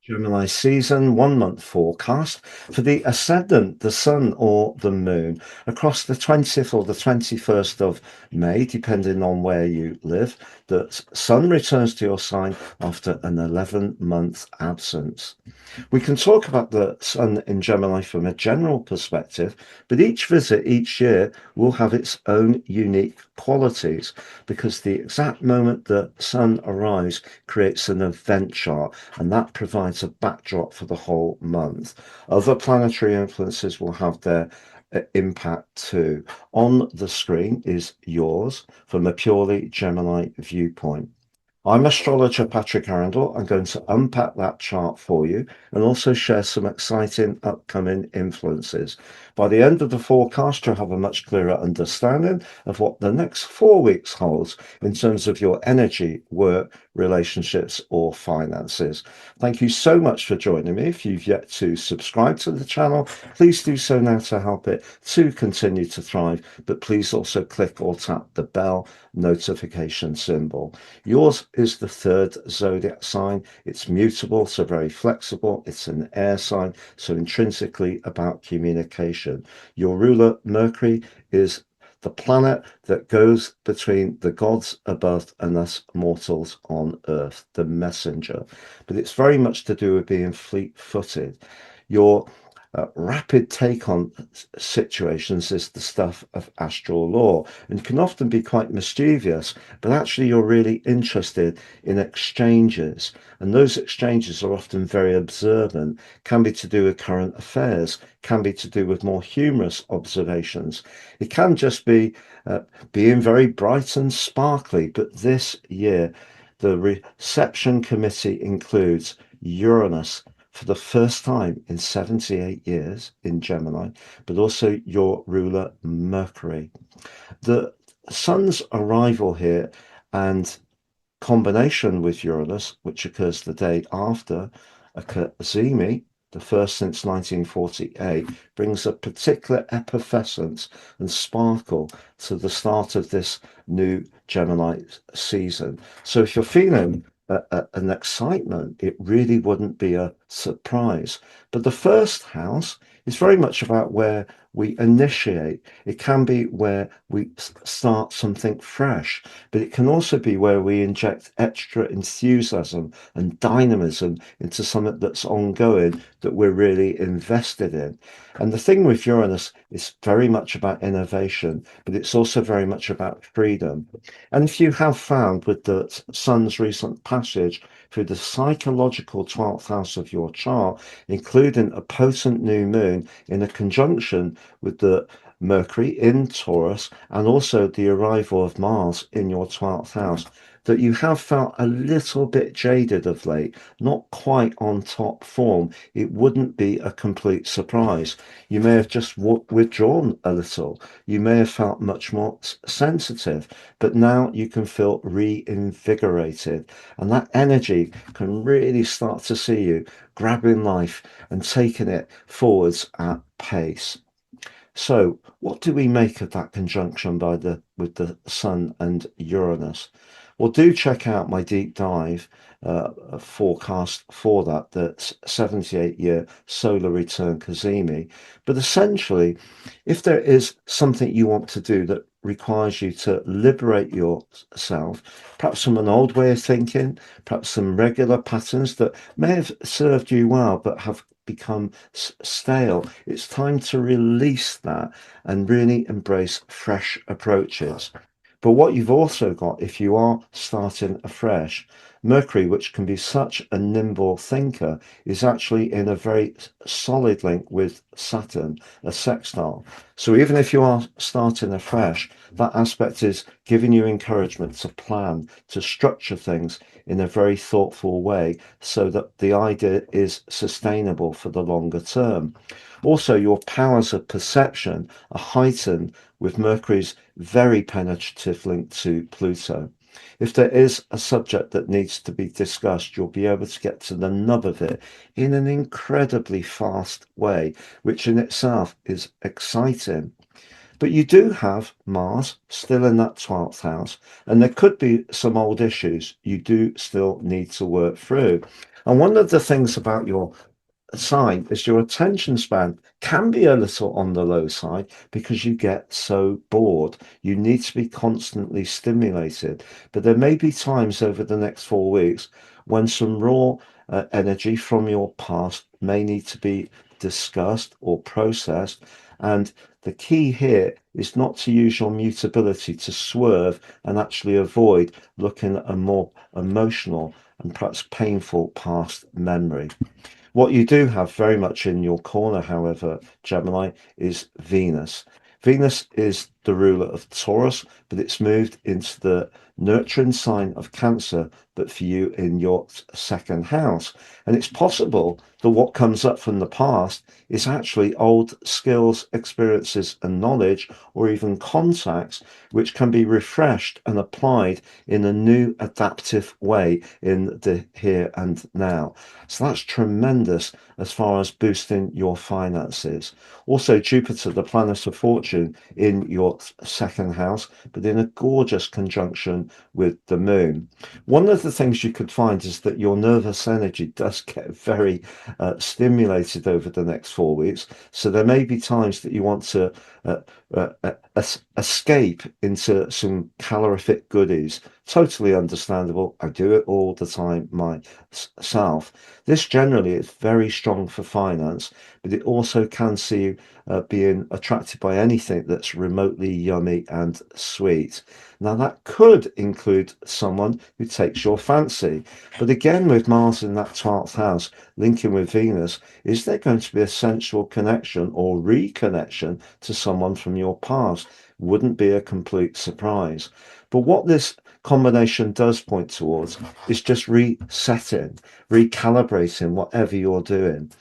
Gemini season 1 month forecast for the ascendant, the sun or the moon, across the 20th or the 21st of May, depending on where you live. The sun returns to your sign after an 11-month absence. We can talk about the sun in Gemini from a general perspective, but each visit each year will have its own unique qualities because the exact moment the sun arrives creates an event chart, and that provides a backdrop for the whole month. Other planetary influences will have their impact too. On the screen is yours from a purely Gemini viewpoint. I'm astrologer Patrick Arundel. I'm going to unpack that chart for you and also share some exciting upcoming influences. By the end of the forecast, you'll have a much clearer understanding of what the next 4 weeks holds in terms of your energy, work, relationships, or finances. Thank you so much for joining me. If you've yet to subscribe to the channel, please do so now to help it to continue to thrive. But please also click or tap the bell notification symbol. Yours is the third zodiac sign. It's mutable, so very flexible. It's an air sign, so intrinsically about communication. Your ruler, Mercury, is the planet that goes between the gods above and us mortals on earth, the messenger. But it's very much to do with being fleet-footed. Your rapid take on situations is the stuff of astral law and can often be quite mischievous, but actually you're really interested in exchanges, and those exchanges are often very observant, can be to do with current affairs, can be to do with more humorous observations. It can just be being very bright and sparkly, but this year the reception committee includes Uranus for the first time in 78 years in Gemini, but also your ruler Mercury. The sun's arrival here and combination with Uranus, which occurs the day after a Cazimi, the first since 1948, brings a particular effervescence and sparkle to the start of this new Gemini season. So if you're feeling an excitement, it really wouldn't be a surprise. But the first house is very much about where we initiate. It can be where we start something fresh, but it can also be where we inject extra enthusiasm and dynamism into something that's ongoing that we're really invested in. And the thing with Uranus is very much about innovation, but it's also very much about freedom. And if you have found with the sun's recent passage through the psychological 12th house of your chart, including a potent new moon in a conjunction with the Mercury in Taurus and also the arrival of Mars in your 12th house, that you have felt a little bit jaded of late, not quite on top form, it wouldn't be a complete surprise. You may have just withdrawn a little. You may have felt much more sensitive, but now you can feel reinvigorated. And that energy can really start to see you grabbing life and taking it forwards at pace. So, what do we make of that conjunction with the Sun and Uranus? Well, do check out my deep dive forecast for that. That's 78-year solar return Cazimi. But essentially, if there is something you want to do that requires you to liberate yourself, perhaps from an old way of thinking, perhaps some regular patterns that may have served you well but have become stale. It's time to release that and really embrace fresh approaches. But what you've also got, if you are starting afresh, Mercury, which can be such a nimble thinker, is actually in a very solid link with Saturn, a sextile. So even if you are starting afresh, that aspect is giving you encouragement to plan, to structure things in a very thoughtful way so that the idea is sustainable for the longer term. Also, your powers of perception are heightened with Mercury's very penetrative link to Pluto. If there is a subject that needs to be discussed, you'll be able to get to the nub of it in an incredibly fast way, which in itself is exciting. But you do have Mars still in that 12th house, and there could be some old issues you do still need to work through. And one of the things about your sign is your attention span can be a little on the low side because you get so bored. You need to be constantly stimulated. But there may be times over the next 4 weeks when some raw energy from your past may need to be discussed or processed. And the key here is not to use your mutability to swerve and actually avoid looking at a more emotional and perhaps painful past memory. What you do have very much in your corner, however, Gemini, is Venus. Venus is the ruler of Taurus, but it's moved into the nurturing sign of Cancer, but for you in your second house. And it's possible that what comes up from the past is actually old skills, experiences, and knowledge, or even contacts, which can be refreshed and applied in a new adaptive way in the here and now. So that's tremendous as far as boosting your finances. Also, Jupiter, the planet of fortune, in your second house, but in a gorgeous conjunction with the moon. One of the things you could find is that your nervous energy does get very stimulated over the next 4 weeks. So there may be times that you want to escape into some calorific goodies. Totally understandable. I do it all the time myself. This generally is very strong for finance, but it also can see you being attracted by anything that's remotely yummy and sweet. Now, that could include someone who takes your fancy. But again, with Mars in that 12th house, linking with Venus, is there going to be a sensual connection or reconnection to someone from your past? Wouldn't be a complete surprise. But what this combination does point towards is just resetting, recalibrating whatever you're doing.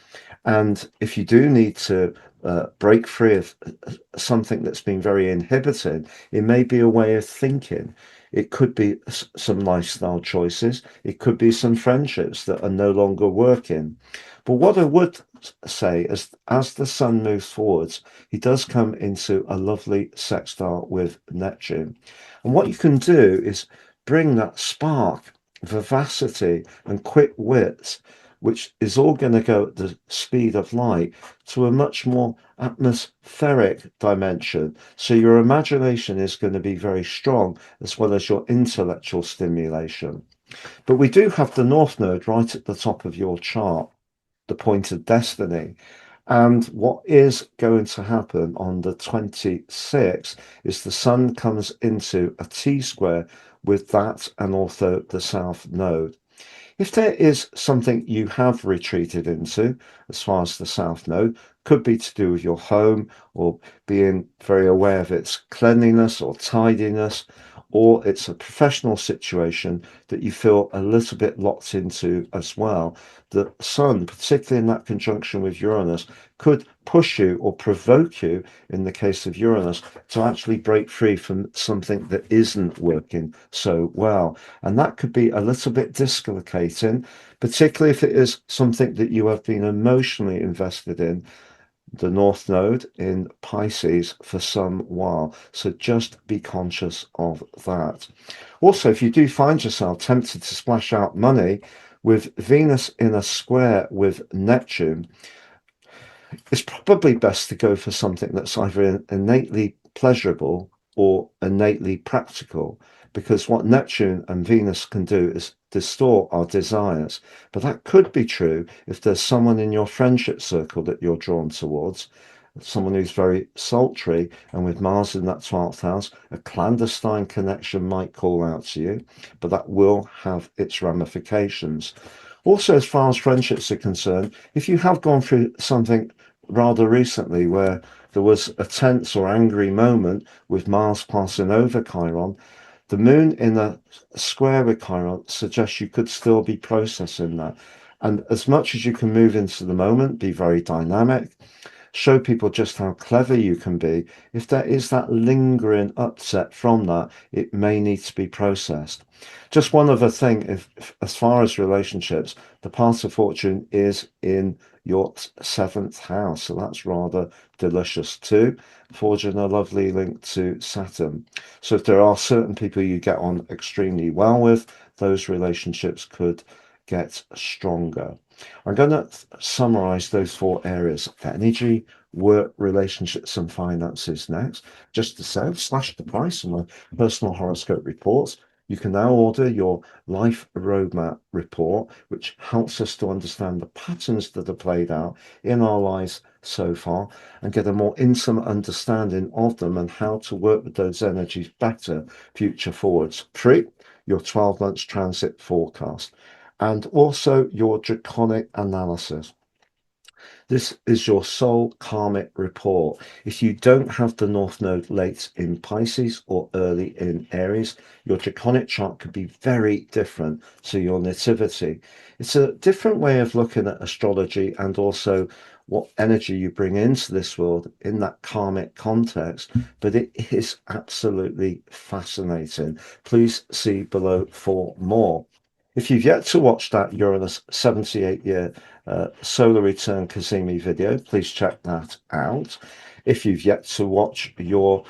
And if you do need to break free of something that's been very inhibiting, it may be a way of thinking. It could be some lifestyle choices. It could be some friendships that are no longer working. But what I would say is, as the sun moves forwards, he does come into a lovely sextile with Neptune. And what you can do is bring that spark, vivacity, and quick wits, which is all going to go at the speed of light, to a much more atmospheric dimension. So your imagination is going to be very strong, as well as your intellectual stimulation. But we do have the North Node right at the top of your chart, the point of destiny. And what is going to happen on the 26th is the Sun comes into a T square with that and also the South Node. If there is something you have retreated into, as far as the South Node, could be to do with your home or being very aware of its cleanliness or tidiness, or it's a professional situation that you feel a little bit locked into as well. The Sun, particularly in that conjunction with Uranus, could push you or provoke you, in the case of Uranus, to actually break free from something that isn't working so well. And that could be a little bit dislocating, particularly if it is something that you have been emotionally invested in, the North Node in Pisces, for some while. So just be conscious of that. Also, if you do find yourself tempted to splash out money with Venus in a square with Neptune, it's probably best to go for something that's either innately pleasurable or innately practical, because what Neptune and Venus can do is distort our desires. But that could be true if there's someone in your friendship circle that you're drawn towards, someone who's very sultry, and with Mars in that 12th house, a clandestine connection might call out to you, but that will have its ramifications. Also, as far as friendships are concerned, if you have gone through something rather recently where there was a tense or angry moment with Mars passing over Chiron, the moon in a square with Chiron suggests you could still be processing that. And as much as you can move into the moment, be very dynamic, show people just how clever you can be. If there is that lingering upset from that, it may need to be processed. Just one other thing, if as far as relationships, the path of fortune is in your seventh house, so that's rather delicious too, forging a lovely link to Saturn. So if there are certain people you get on extremely well with, those relationships could get stronger. I'm going to summarize those 4 areas: energy, work, relationships, and finances next. Just to say, I've slashed the price on my personal horoscope reports. You can now order your life roadmap report, which helps us to understand the patterns that are played out in our lives so far and get a more intimate understanding of them and how to work with those energies better future forwards. 3, your 12 months transit forecast, and also your draconic analysis. This is your soul karmic report. If you don't have the North Node late in Pisces or early in Aries, your draconic chart could be very different to your nativity. It's a different way of looking at astrology and also what energy you bring into this world in that karmic context, but it is absolutely fascinating. Please see below for more. If you've yet to watch that Uranus 78-year solar return Kazemi video, please check that out. If you've yet to watch your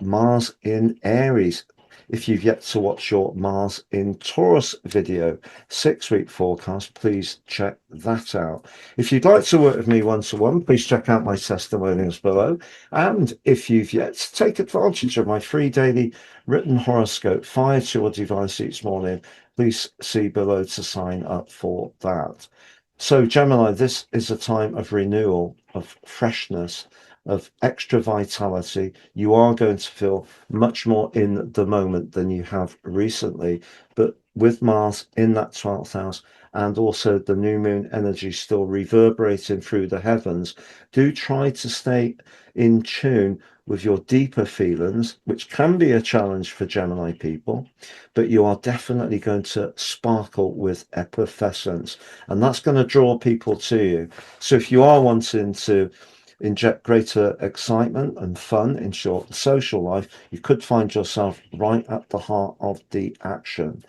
Mars in Aries, if you've yet to watch your Mars in Taurus video, 6-week forecast, please check that out. If you'd like to work with me one-to-one, please check out my testimonials below. And if you've yet to take advantage of my free daily written horoscope fired to your device each morning, please see below to sign up for that. So Gemini, this is a time of renewal, of freshness, of extra vitality. You are going to feel much more in the moment than you have recently, but with Mars in that 12th house and also the new moon energy still reverberating through the heavens, do try to stay in tune with your deeper feelings, which can be a challenge for Gemini people, but you are definitely going to sparkle with effervescence, and that's going to draw people to you. So if you are wanting to inject greater excitement and fun into your social life, you could find yourself right at the heart of the action.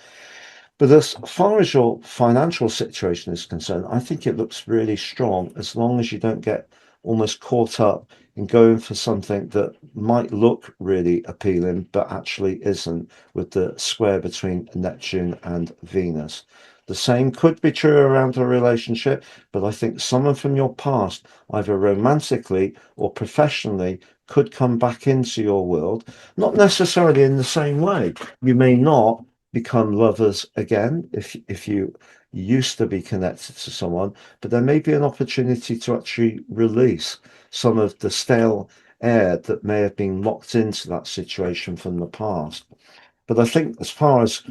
But as far as your financial situation is concerned, I think it looks really strong as long as you don't get almost caught up in going for something that might look really appealing but actually isn't, with the square between Neptune and Venus. The same could be true around a relationship, but I think someone from your past, either romantically or professionally, could come back into your world, not necessarily in the same way. You may not become lovers again if you used to be connected to someone, but there may be an opportunity to actually release some of the stale air that may have been locked into that situation from the past. But I think as far as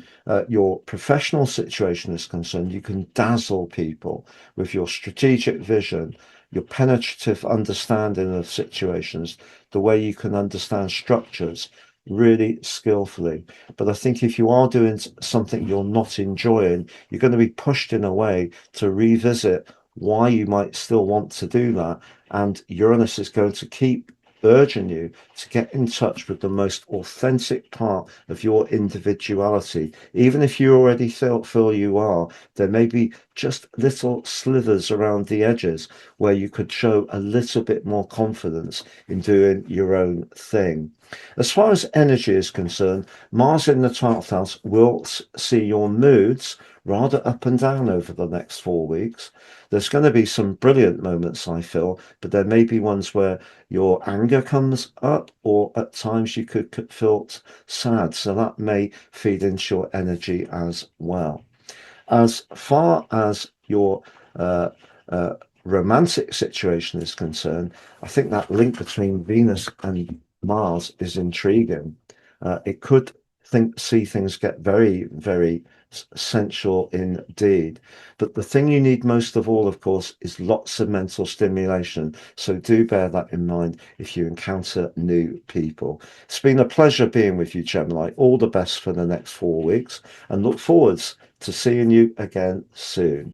your professional situation is concerned, you can dazzle people with your strategic vision, your penetrative understanding of situations, the way you can understand structures really skillfully. But I think if you are doing something you're not enjoying, you're going to be pushed in a way to revisit why you might still want to do that. And Uranus is going to keep urging you to get in touch with the most authentic part of your individuality. Even if you already feel you are, there may be just little slithers around the edges where you could show a little bit more confidence in doing your own thing. As far as energy is concerned, Mars in the 12th house will see your moods rather up and down over the next 4 weeks. There's going to be some brilliant moments, I feel, but there may be ones where your anger comes up, or at times you could feel sad. So that may feed into your energy as well. As far as your romantic situation is concerned, I think that link between Venus and Mars is intriguing. It could see things get very, very sensual indeed. But the thing you need most of all, of course, is lots of mental stimulation. So do bear that in mind if you encounter new people. It's been a pleasure being with you, Gemini. All the best for the next 4 weeks, and look forwards to seeing you again soon.